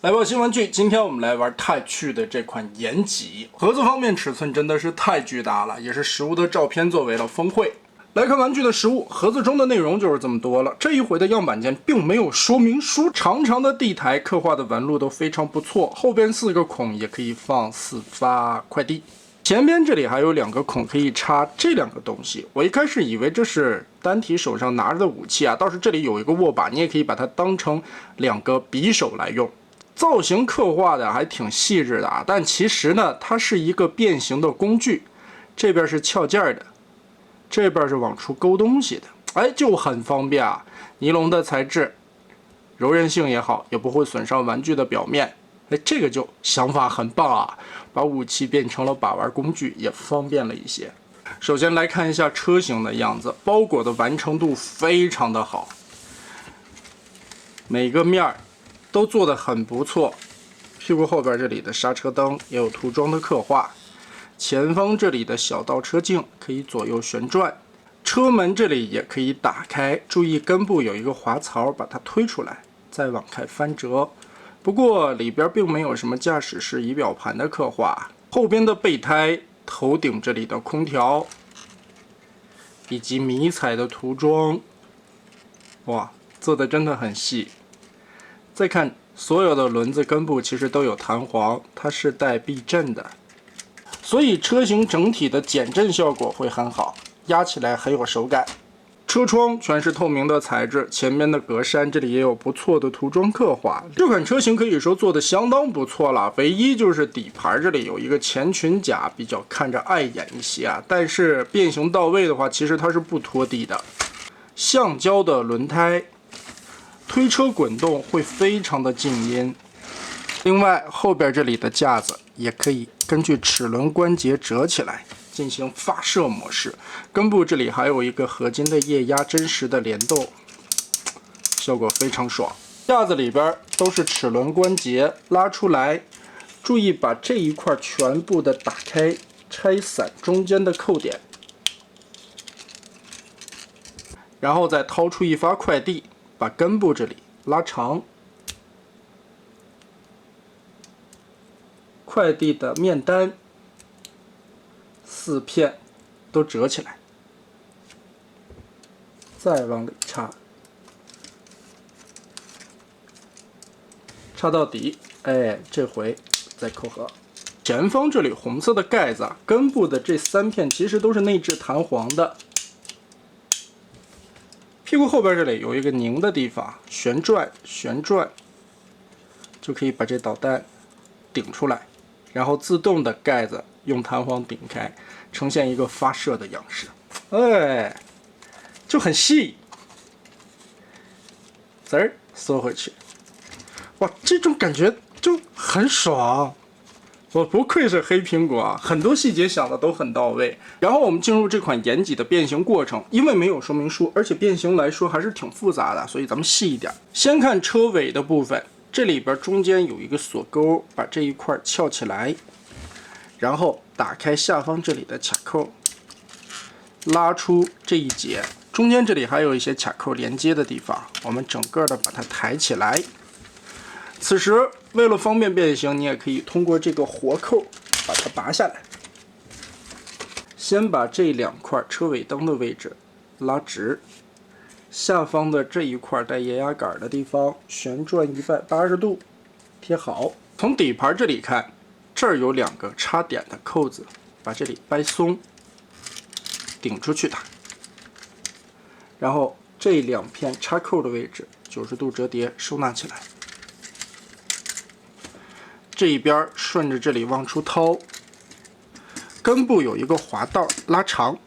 来吧，新玩具，今天我们来玩太趣的这款延吉。盒子方面尺寸真的是太巨大了，也是实物的照片作为了峰会。来看玩具的实物，盒子中的内容就是这么多了。这一回的样板间并没有说明书，长长的地台刻画的纹路都非常不错，后边4个孔也可以放4发快递。前边这里还有2个孔可以插这2个东西，我一开始以为这是单体手上拿着的武器啊，倒是这里有一个握把，你也可以把它当成2个匕首来用。造型刻画的还挺细致的啊，但其实呢，它是一个变形的工具，这边是撬件的，这边是往出勾东西的，哎，就很方便啊。尼龙的材质，柔韧性也好，也不会损伤玩具的表面。哎，这个就想法很棒啊，把武器变成了把玩工具，也方便了一些。首先来看一下车型的样子，包裹的完成度非常的好，每个面儿都做得很不错。屁股后边这里的刹车灯也有涂装的刻画，前方这里的小倒车镜可以左右旋转，车门这里也可以打开，注意根部有一个滑槽，把它推出来，再往开翻折。不过里边并没有什么驾驶室仪表盘的刻画。后边的备胎、头顶这里的空调，以及迷彩的涂装，哇，做的真的很细。再看所有的轮子根部其实都有弹簧，它是带避震的，所以车型整体的减震效果会很好，压起来很有手感。车窗全是透明的材质，前面的格栅这里也有不错的涂装刻画。这款车型可以说做的相当不错了，唯一就是底盘这里有一个前裙甲比较看着碍眼一些啊，但是变形到位的话，其实它是不拖地的。橡胶的轮胎，推车滚动会非常的静音。另外后边这里的架子也可以根据齿轮关节折起来进行发射模式，根部这里还有一个合金的液压真实的联动，效果非常爽。架子里边都是齿轮关节，拉出来，注意把这一块全部的打开，拆散中间的扣点，然后再掏出一发快递，把根部这里拉长，快递的面单4片都折起来，再往里插，插到底，哎，这回再扣合。前方这里红色的盖子，根部的这3片其实都是内置弹簧的。屁股后边这里有一个拧的地方，旋转旋转，就可以把这导弹顶出来，然后自动的盖子用弹簧顶开，呈现一个发射的样式，哎，就很细，滋儿缩回去，哇，这种感觉就很爽。我不愧是黑苹果啊，很多细节想的都很到位。然后我们进入这款延吉的变形过程，因为没有说明书，而且变形来说还是挺复杂的，所以咱们细一点。先看车尾的部分，这里边中间有一个锁钩，把这一块撬起来，然后打开下方这里的卡扣，拉出这一节，中间这里还有一些卡扣连接的地方，我们整个的把它抬起来。此时为了方便变形，你也可以通过这个活扣把它拔下来。先把这2块车尾灯的位置拉直，下方的这一块带液压杆的地方旋转180度贴好。从底盘这里看，这儿有2个插点的扣子，把这里掰松，顶出去打。然后这2片插扣的位置90度折叠收纳起来。这一边顺着这里往出掏，根部有一个滑道，拉长，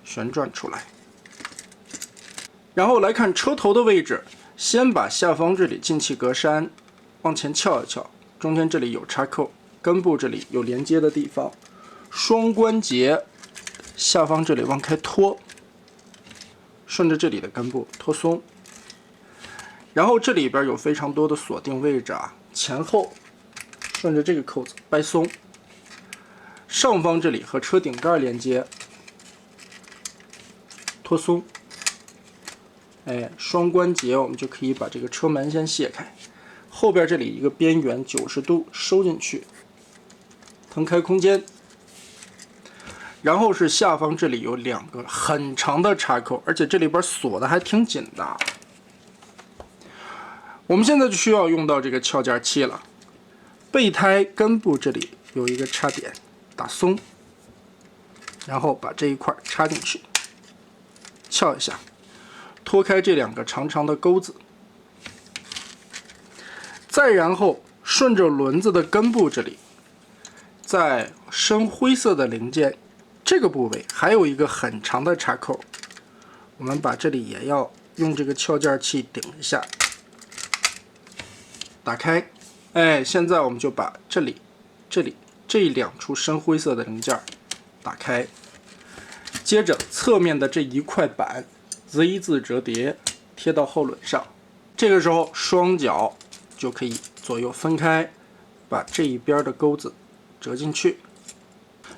旋转出来。然后来看车头的位置，先把下方这里进气格栅往前撬一撬，中间这里有插扣，根部这里有连接的地方，双关节下方这里往开拖，顺着这里的根部拖松。然后这里边有非常多的锁定位置啊，前后顺着这个扣子掰松，上方这里和车顶盖连接，拖松，哎，双关节我们就可以把这个车门先卸开，后边这里一个边缘90度收进去，腾开空间。然后是下方这里有2个很长的插口，而且这里边锁的还挺紧的。我们现在就需要用到这个撬件器了。备胎根部这里有一个插点，打松，然后把这一块插进去，撬一下，脱开这2个长长的钩子，再然后顺着轮子的根部这里，在深灰色的零件这个部位还有一个很长的插口，我们把这里也要用这个撬件器顶一下，打开。哎，现在我们就把这里这2处深灰色的零件打开，接着侧面的这一块板 Z 字折叠贴到后轮上，这个时候双脚就可以左右分开，把这一边的钩子折进去。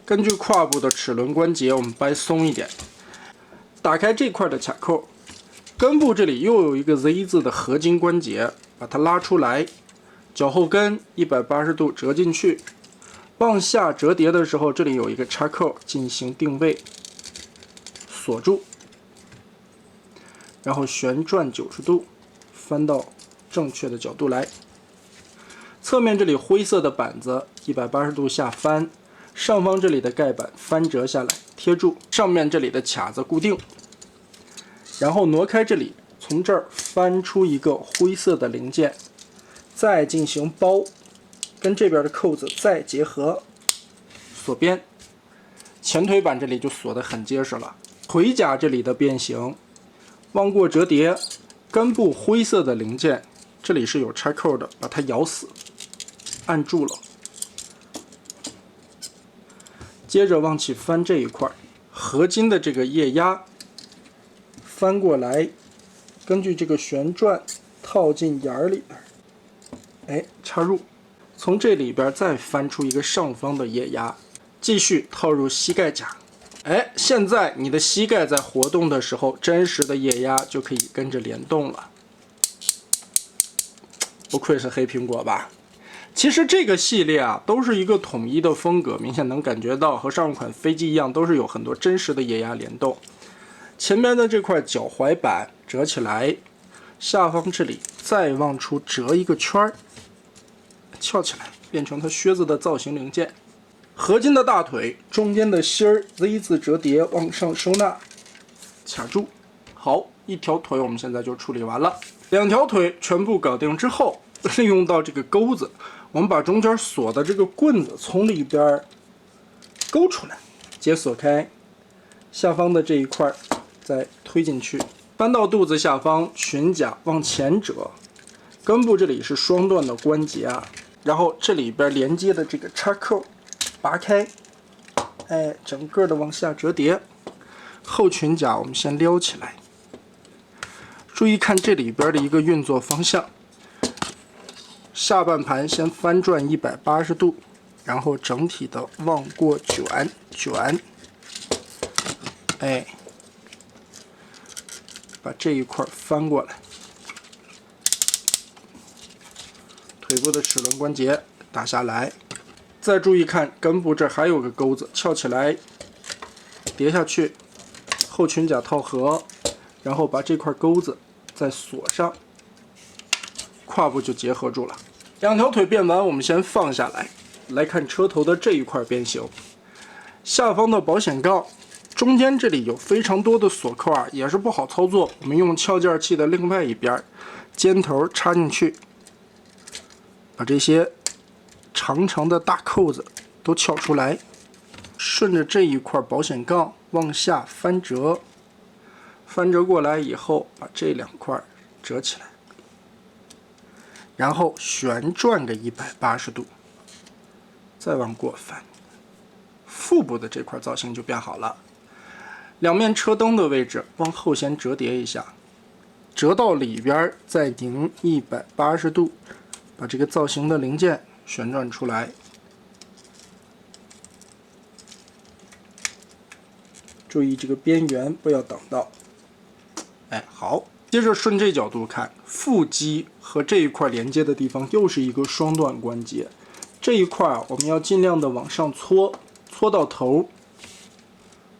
根据胯部的齿轮关节，我们掰松一点，打开这块的卡扣，根部这里又有一个 Z 字的合金关节，把它拉出来，脚后跟180度折进去，往下折叠的时候，这里有一个插扣进行定位，锁住，然后旋转90度，翻到正确的角度来。侧面这里灰色的板子180度下翻，上方这里的盖板翻折下来贴住，上面这里的卡子固定，然后挪开这里，从这儿翻出一个灰色的零件，再进行包，跟这边的扣子再结合，锁边。前腿板这里就锁得很结实了。腿甲这里的变形，往过折叠，根部灰色的零件这里是有插扣的，把它咬死，按住了。接着往起翻这一块，合金的这个液压翻过来，根据这个旋转套进眼儿里边，哎，插入，从这里边再翻出一个上方的液压，继续套入膝盖甲。哎，现在你的膝盖在活动的时候，真实的液压就可以跟着联动了。不愧是黑苹果吧？其实这个系列啊，都是一个统一的风格，明显能感觉到和上一款飞机一样，都是有很多真实的液压联动。前面的这块脚踝板折起来，下方这里再往出折一个圈，翘起来，变成它靴子的造型零件。合金的大腿中间的芯儿 Z 字折叠往上收纳，卡住。好，一条腿我们现在就处理完了。2条腿全部搞定之后，利用到这个钩子，我们把中间锁的这个棍子从里边勾出来，解锁开，下方的这一块再推进去，搬到肚子下方，裙甲往前折，根部这里是双段的关节啊，然后这里边连接的这个插扣拔开，哎，整个的往下折叠。后裙甲我们先撩起来，注意看这里边的一个运作方向，下半盘先翻转180度，然后整体的往过卷，哎，把这一块翻过来，腿部的齿轮关节打下来。再注意看根部这还有个钩子，翘起来，叠下去，后裙甲套合，然后把这块钩子再锁上，胯部就结合住了。2条腿变完，我们先放下来，来看车头的这一块变形。下方的保险杠中间这里有非常多的锁扣啊，也是不好操作。我们用撬件器的另外一边，尖头插进去，把这些长长的大扣子都撬出来，顺着这一块保险杠往下翻折，翻折过来以后，把这2块折起来，然后旋转个180度，再往过翻，腹部的这块造型就变好了。2面车灯的位置往后先折叠一下，折到里边再拧180度，把这个造型的零件旋转出来。注意这个边缘不要挡到。哎，好，接着顺这角度看，腹肌和这一块连接的地方又是一个双段关节，这一块我们要尽量的往上搓，搓到头，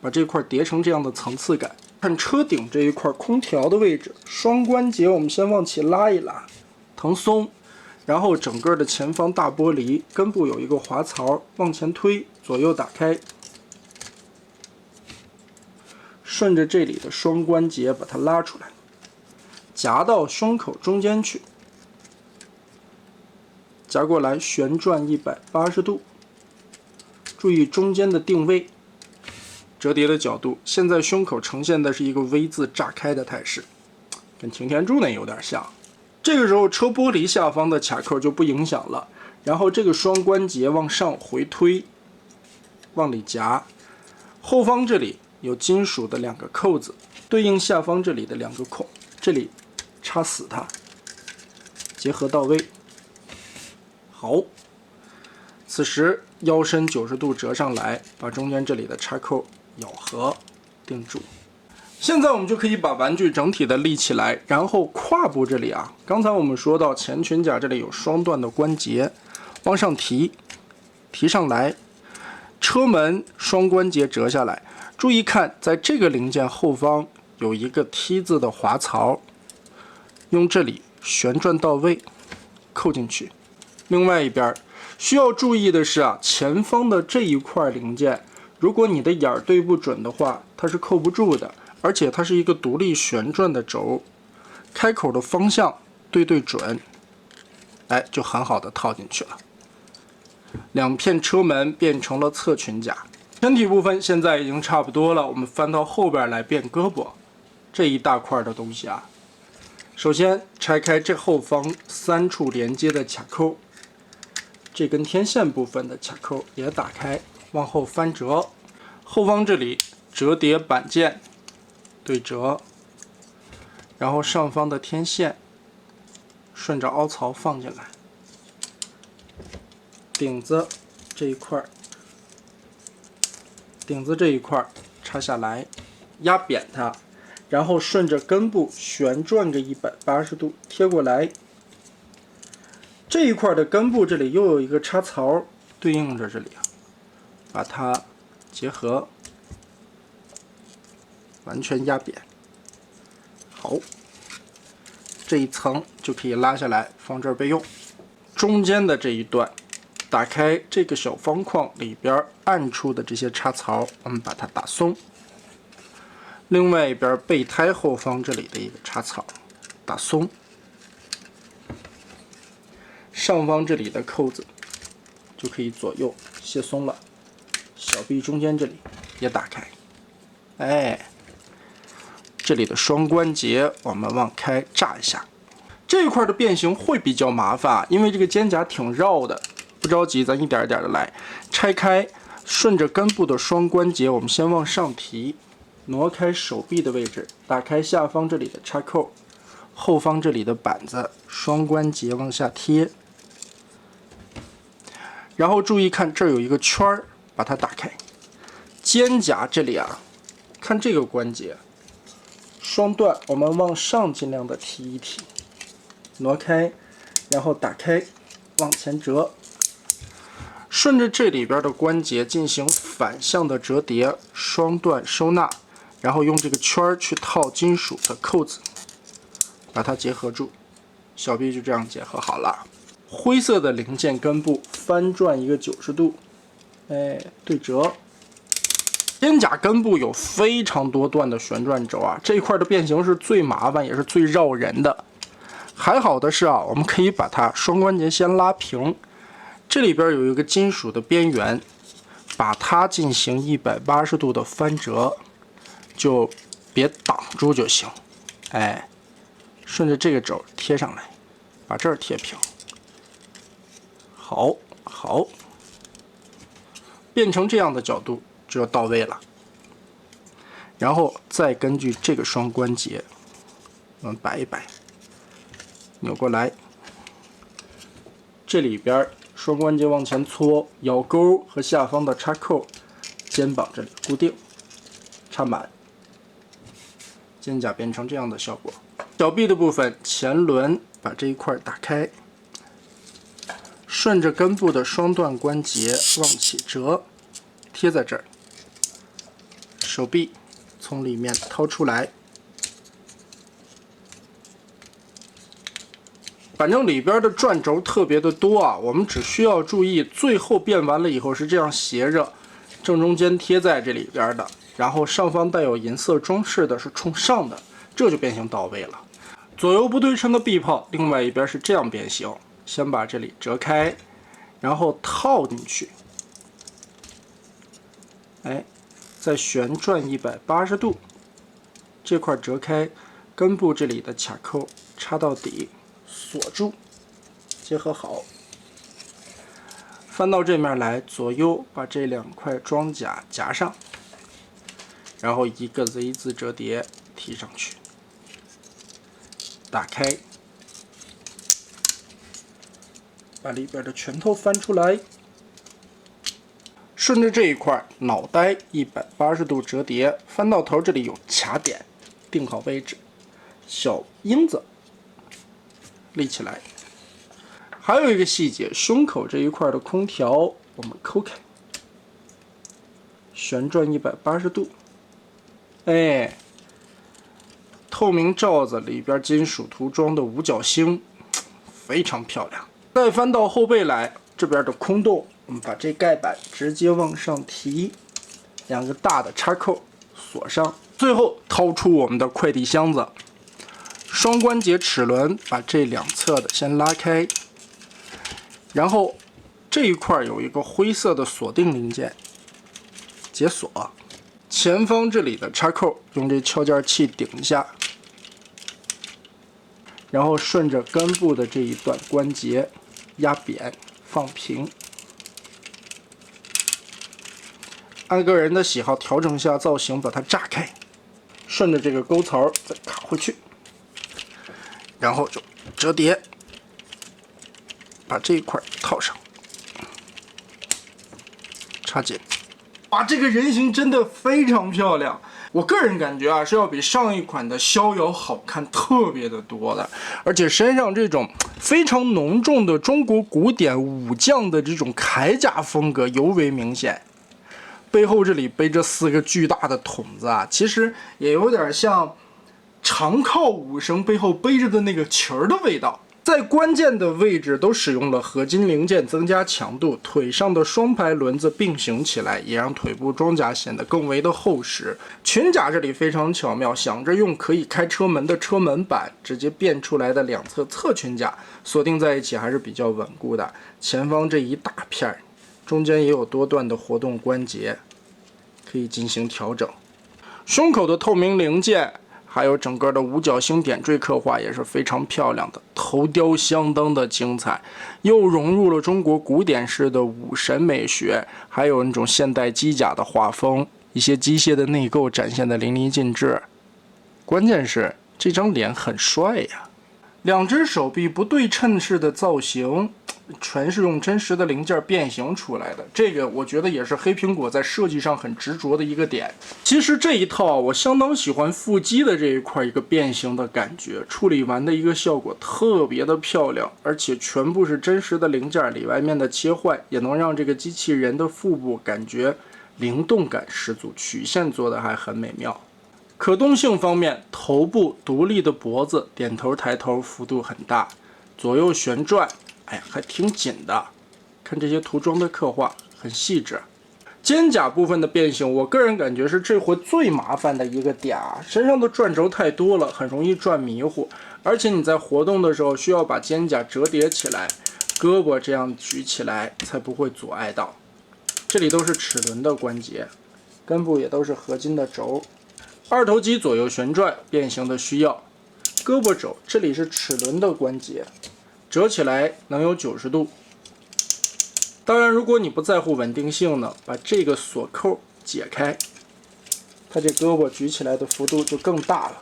把这块叠成这样的层次感。看车顶这一块空调的位置，双关节我们先往起拉一拉，腾松，然后整个的前方大玻璃根部有一个滑槽，往前推，左右打开，顺着这里的双关节把它拉出来。夹到胸口中间去，夹过来旋转180度，注意中间的定位，折叠的角度。现在胸口呈现的是一个 V 字炸开的态势，跟擎天柱那有点像。这个时候车玻璃下方的卡扣就不影响了，然后这个双关节往上回推，往里夹，后方这里有金属的2个扣子，对应下方这里的2个孔，这里插死它，结合到位。好，此时腰身90度折上来，把中间这里的插扣咬合定住。现在我们就可以把玩具整体的立起来，然后胯部这里啊，刚才我们说到前裙甲这里有双段的关节，往上提，提上来，车门双关节折下来。注意看，在这个零件后方有一个 T 字的滑槽。用这里旋转到位，扣进去。另外一边需要注意的是啊，前方的这一块零件，如果你的眼儿对不准的话，它是扣不住的，而且它是一个独立旋转的轴，开口的方向对准，哎，就很好的套进去了。2片车门变成了侧裙甲，身体部分现在已经差不多了，我们翻到后边来变胳膊，这一大块的东西啊。首先拆开这后方3处连接的卡扣，这根天线部分的卡扣也打开，往后翻折，后方这里折叠板件对折，然后上方的天线顺着凹槽放进来，顶子这一块插下来，压扁它。然后顺着根部旋转个180度贴过来，这一块的根部这里又有一个插槽，对应着这里啊，把它结合，完全压扁。好，这一层就可以拉下来放这儿备用。中间的这一段，打开这个小方框里边暗处的这些插槽，我们把它打松。另外一边备胎后方这里的一个插槽打松，上方这里的扣子就可以左右卸松了，小臂中间这里也打开，哎，这里的双关节我们往开炸一下。这一块的变形会比较麻烦，因为这个肩胛挺绕的，不着急，咱一点一点的来。拆开，顺着根部的双关节我们先往上提，挪开手臂的位置，打开下方这里的插扣，后方这里的板子，双关节往下贴，然后注意看这儿有一个圈儿，把它打开。肩胛这里啊，看这个关节，双段我们往上尽量的提一提，挪开，然后打开，往前折，顺着这里边的关节进行反向的折叠，双段收纳。然后用这个圈儿去套金属的扣子，把它结合住，小臂就这样结合好了。灰色的零件根部翻转一个90度，哎，对折。肩胛根部有非常多段的旋转轴啊，这一块的变形是最麻烦也是最绕人的。还好的是啊，我们可以把它双关节先拉平，这里边有一个金属的边缘，把它进行180度的翻折。就别挡住就行，哎，顺着这个轴贴上来，把这儿贴平，好，变成这样的角度就到位了。然后再根据这个双关节，我们摆一摆，扭过来，这里边双关节往前搓，咬钩和下方的插扣，肩膀这里固定，插满。肩胛变成这样的效果。小臂的部分，前轮把这一块打开，顺着根部的双段关节往起折，贴在这儿。手臂从里面掏出来，反正里边的转轴特别的多啊，我们只需要注意，最后变完了以后是这样斜着，正中间贴在这里边的，然后上方带有银色装饰的是冲上的，这就变形到位了。左右不对称的臂炮，另外一边是这样变形，先把这里折开，然后套进去，哎，再旋转180度，这块折开，根部这里的卡扣插到底，锁住，结合好。翻到这面来，左右把这2块装甲夹上，然后一个 Z 字折叠提上去。打开，把里边的拳头翻出来，顺着这一块脑袋180度折叠，翻到头这里有卡点，定好位置，小鹰子立起来。还有一个细节，胸口这一块的空调我们抠开，旋转180度，哎。透明罩子里边金属涂装的五角星，非常漂亮。再翻到后背来，这边的空洞，我们把这盖板直接往上提，2个大的插扣锁上。最后掏出我们的快递箱子，双关节齿轮把这2侧的先拉开，然后这一块有一个灰色的锁定零件，解锁。前方这里的插扣用这敲件器顶一下。然后顺着根部的这一段关节压扁放平，按个人的喜好调整一下造型，把它炸开，顺着这个沟槽再卡回去，然后就折叠，把这一块套上，插紧。哇，这个人形真的非常漂亮。我个人感觉啊，是要比上一款的逍遥好看特别的多的，而且身上这种非常浓重的中国古典武将的这种铠甲风格尤为明显。背后这里背着4个巨大的筒子啊，其实也有点像长靠武生背后背着的那个旗儿的味道。在关键的位置都使用了合金零件增加强度，腿上的双排轮子并行起来，也让腿部装甲显得更为的厚实。裙甲这里非常巧妙，想着用可以开车门的车门板直接变出来的2侧侧裙甲锁定在一起，还是比较稳固的。前方这一大片，中间也有多段的活动关节，可以进行调整。胸口的透明零件。还有整个的五角星点缀刻画也是非常漂亮的，头雕相当的精彩，又融入了中国古典式的武神美学，还有那种现代机甲的画风，一些机械的内构展现的淋漓尽致。关键是这张脸很帅呀，2只手臂不对称式的造型，全是用真实的零件变形出来的，这个我觉得也是黑苹果在设计上很执着的一个点。其实这一套我相当喜欢腹肌的这一块一个变形的感觉，处理完的一个效果特别的漂亮，而且全部是真实的零件，里外面的切换也能让这个机器人的腹部感觉灵动感十足，曲线做的还很美妙。可动性方面，头部独立的脖子，点头抬头幅度很大，左右旋转。哎呀，还挺紧的，看这些涂装的刻画很细致。肩胛部分的变形，我个人感觉是这回最麻烦的一个点啊，身上的转轴太多了，很容易转迷糊，而且你在活动的时候需要把肩胛折叠起来，胳膊这样举起来才不会阻碍到。这里都是齿轮的关节，根部也都是合金的轴。二头肌左右旋转变形的需要，胳膊肘这里是齿轮的关节。折起来能有90度。当然，如果你不在乎稳定性呢，把这个锁扣解开，它这胳膊举起来的幅度就更大了，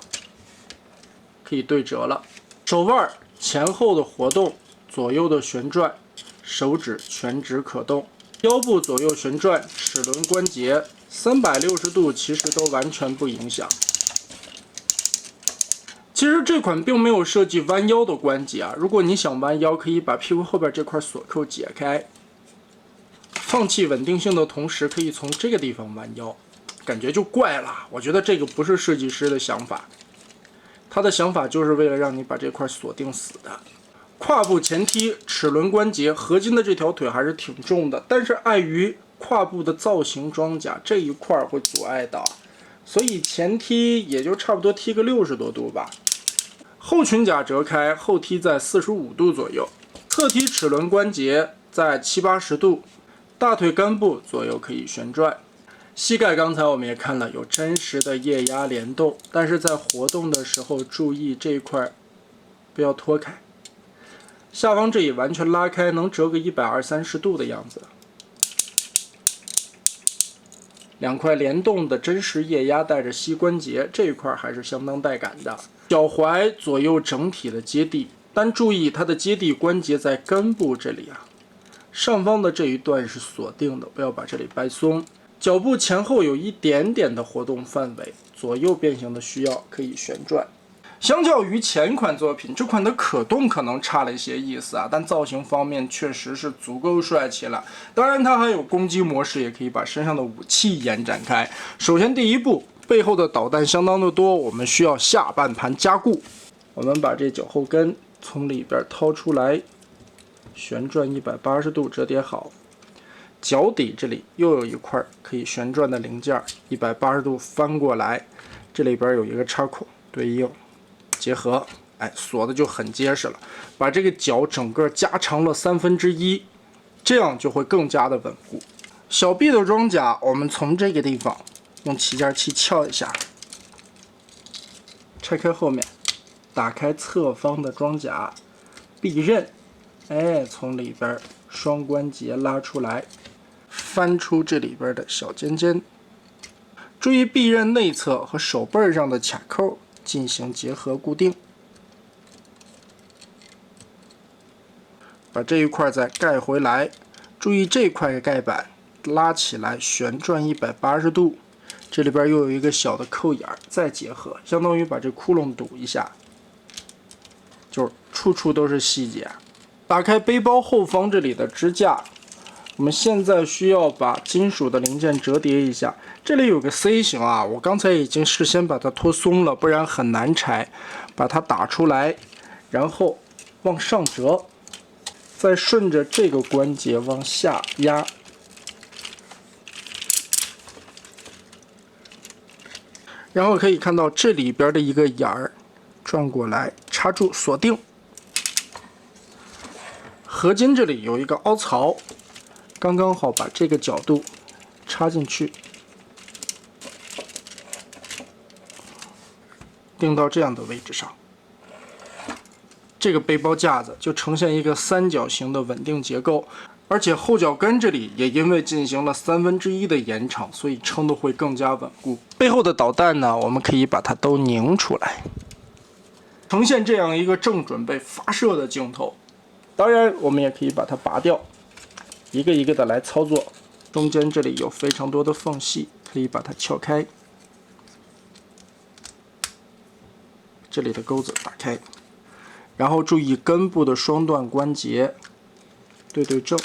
可以对折了。手腕前后的活动，左右的旋转，手指全指可动。腰部左右旋转，齿轮关节360度其实都完全不影响。其实这款并没有设计弯腰的关节啊，如果你想弯腰，可以把屁股后边这块锁扣解开，放弃稳定性的同时，可以从这个地方弯腰，感觉就怪了。我觉得这个不是设计师的想法，他的想法就是为了让你把这块锁定死的。胯部前踢齿轮关节，合金的这条腿还是挺重的，但是碍于胯部的造型装甲这一块会阻碍到，所以前踢也就差不多踢个60多度吧。后裙甲折开，后踢在45度左右，侧踢齿轮关节在70、80度，大腿根部左右可以旋转。膝盖刚才我们也看了，有真实的液压联动，但是在活动的时候注意这一块不要脱开。下方这里完全拉开，能折个120、130度的样子。两块联动的真实液压带着膝关节，这一块还是相当带感的。脚踝左右整体的接地，但注意它的接地关节在根部这里啊，上方的这一段是锁定的，不要把这里掰松。脚部前后有一点点的活动范围，左右变形的需要可以旋转。相较于前款作品，这款的可动可能差了一些意思啊，但造型方面确实是足够帅气了。当然，它还有攻击模式，也可以把身上的武器延展开。首先，第一步，背后的导弹相当的多，我们需要下半盘加固。我们把这脚后跟从里边掏出来，旋转180度折叠好。脚底这里又有一块可以旋转的零件，180度翻过来，这里边有一个插孔对应。结合，哎，锁的就很结实了。把这个脚整个加长了1/3，这样就会更加的稳固。小臂的装甲，我们从这个地方用起件器撬一下，拆开后面，打开侧方的装甲臂刃，哎，从里边双关节拉出来，翻出这里边的小尖尖。注意臂刃内侧和手背上的卡扣。进行结合固定，把这一块再盖回来。注意这块盖板拉起来，旋转180度，这里边又有一个小的扣眼，再结合，相当于把这窟窿堵一下，就是处处都是细节。打开背包后方这里的支架，我们现在需要把金属的零件折叠一下。这里有个 C 型啊，我刚才已经事先把它脱松了，不然很难拆。把它打出来，然后往上折，再顺着这个关节往下压。然后可以看到这里边的一个眼儿，转过来插住锁定。合金这里有一个凹槽，刚刚好把这个角度插进去。定到这样的位置上，这个背包架子就呈现一个三角形的稳定结构，而且后脚跟这里也因为进行了1/3的延长，所以撑得会更加稳固。背后的导弹呢，我们可以把它都拧出来，呈现这样一个正准备发射的镜头。当然，我们也可以把它拔掉，一个一个的来操作。中间这里有非常多的缝隙，可以把它撬开。这里的钩子打开，然后注意根部的双段关节对正，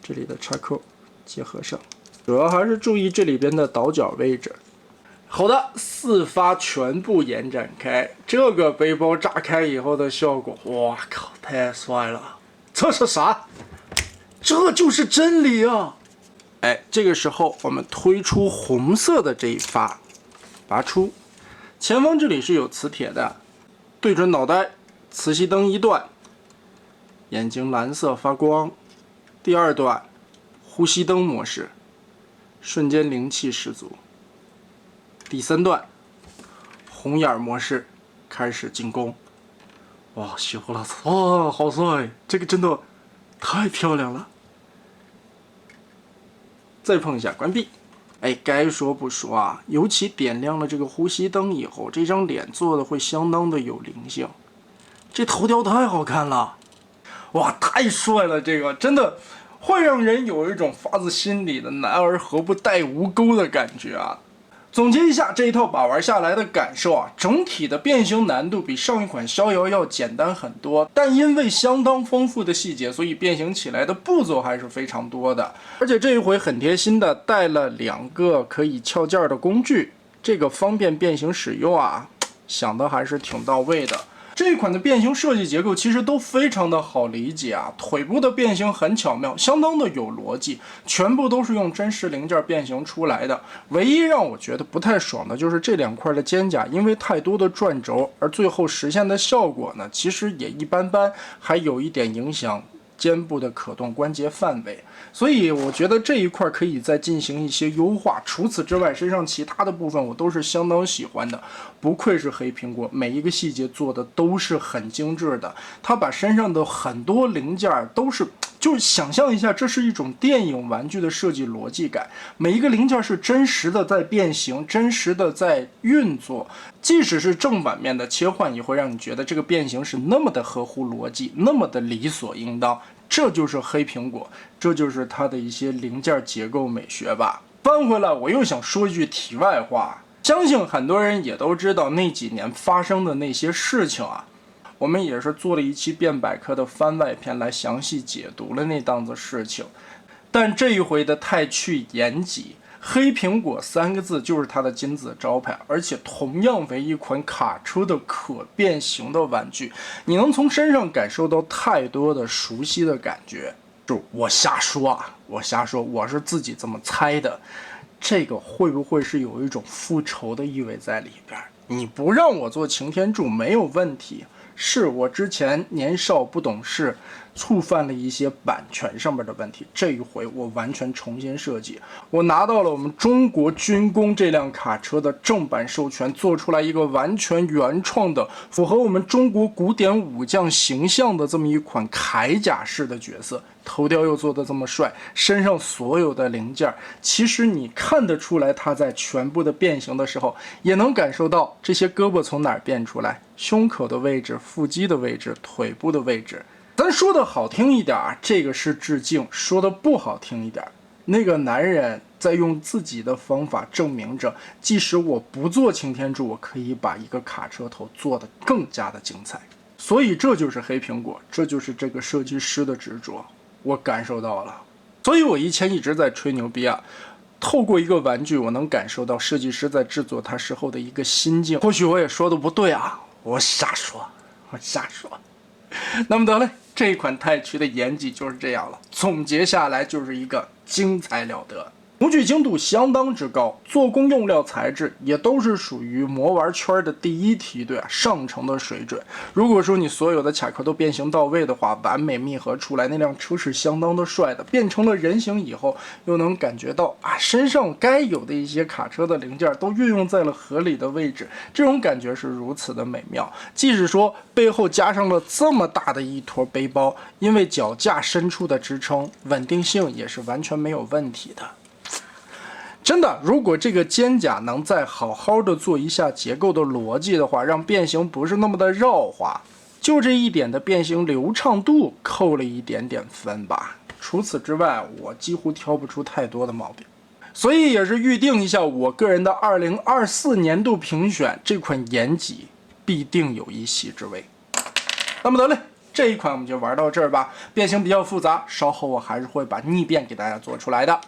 这里的插扣结合上，主要还是注意这里边的倒角位置。好的，4发全部延展开，这个背包炸开以后的效果，哇靠，太帅了！这是啥？这就是真理啊！哎，这个时候我们推出红色的这一发。拔出，前方这里是有磁铁的，对准脑袋，磁吸灯1段，眼睛蓝色发光。第2段，呼吸灯模式，瞬间灵气十足。第3段，红眼模式，开始进攻。哇，喜呼啦操！哇，好帅！这个真的太漂亮了。再碰一下，关闭。哎，该说不说啊，尤其点亮了这个呼吸灯以后，这张脸做的会相当的有灵性。这头雕太好看了，哇，太帅了！这个真的会让人有一种发自心里的男儿何不带吴钩的感觉啊！总结一下这一套把玩下来的感受啊，整体的变形难度比上一款逍遥要简单很多，但因为相当丰富的细节，所以变形起来的步骤还是非常多的。而且这一回很贴心的带了2个可以翘件的工具，这个方便变形使用啊，想的还是挺到位的。这一款的变形设计结构其实都非常的好理解啊，腿部的变形很巧妙，相当的有逻辑，全部都是用真实零件变形出来的。唯一让我觉得不太爽的就是这2块的肩甲，因为太多的转轴，而最后实现的效果呢，其实也一般般，还有一点影响肩部的可动关节范围，所以我觉得这一块可以再进行一些优化。除此之外，身上其他的部分我都是相当喜欢的，不愧是黑苹果，每一个细节做的都是很精致的。他把身上的很多零件都是，就是想象一下，这是一种电影玩具的设计逻辑感，每一个零件是真实的在变形，真实的在运作。即使是正反面的切换，也会让你觉得这个变形是那么的合乎逻辑，那么的理所应当。这就是黑苹果，这就是它的一些零件结构美学吧。翻回来，我又想说一句题外话，相信很多人也都知道那几年发生的那些事情啊。我们也是做了一期变百科的番外篇来详细解读了那档子事情。但这一回的太去言己，黑苹果3个字就是它的金字招牌，而且同样为一款卡车的可变形的玩具，你能从身上感受到太多的熟悉的感觉。就我瞎说啊，我是自己这么猜的。这个会不会是有一种复仇的意味在里边？你不让我做擎天柱没有问题，是我之前年少不懂事，触犯了一些版权上面的问题。这一回我完全重新设计，我拿到了我们中国军工这辆卡车的正版授权，做出来一个完全原创的、符合我们中国古典武将形象的这么一款铠甲式的角色。头雕又做得这么帅，身上所有的零件，其实你看得出来，它在全部的变形的时候，也能感受到这些胳膊从哪儿变出来，胸口的位置、腹肌的位置、腿部的位置。咱说的好听一点，这个是致敬；说的不好听一点，那个男人在用自己的方法证明着，即使我不做擎天柱，我可以把一个卡车头做得更加的精彩。所以这就是黑苹果，这就是这个设计师的执着。我感受到了，所以我以前一直在吹牛逼啊。透过一个玩具，我能感受到设计师在制作它时候的一个心境。或许我也说的不对啊，我瞎说。那么得嘞，这一款太曲的演技就是这样了。总结下来就是一个精彩了得。模具精度相当之高，做工用料材质也都是属于魔玩圈的第一梯队啊，上乘的水准。如果说你所有的卡壳都变形到位的话，完美密合出来，那辆车是相当的帅的。变成了人形以后，又能感觉到啊，身上该有的一些卡车的零件都运用在了合理的位置，这种感觉是如此的美妙。即使说背后加上了这么大的一坨背包，因为脚架伸出的支撑，稳定性也是完全没有问题的。真的，如果这个肩甲能再好好的做一下结构的逻辑的话，让变形不是那么的绕滑，就这一点的变形流畅度扣了一点点分吧。除此之外，我几乎挑不出太多的毛病。所以也是预定一下我个人的2024年度评选，这款延吉必定有一席之位。那么得嘞，这一款我们就玩到这儿吧。变形比较复杂，稍后我还是会把逆变给大家做出来的。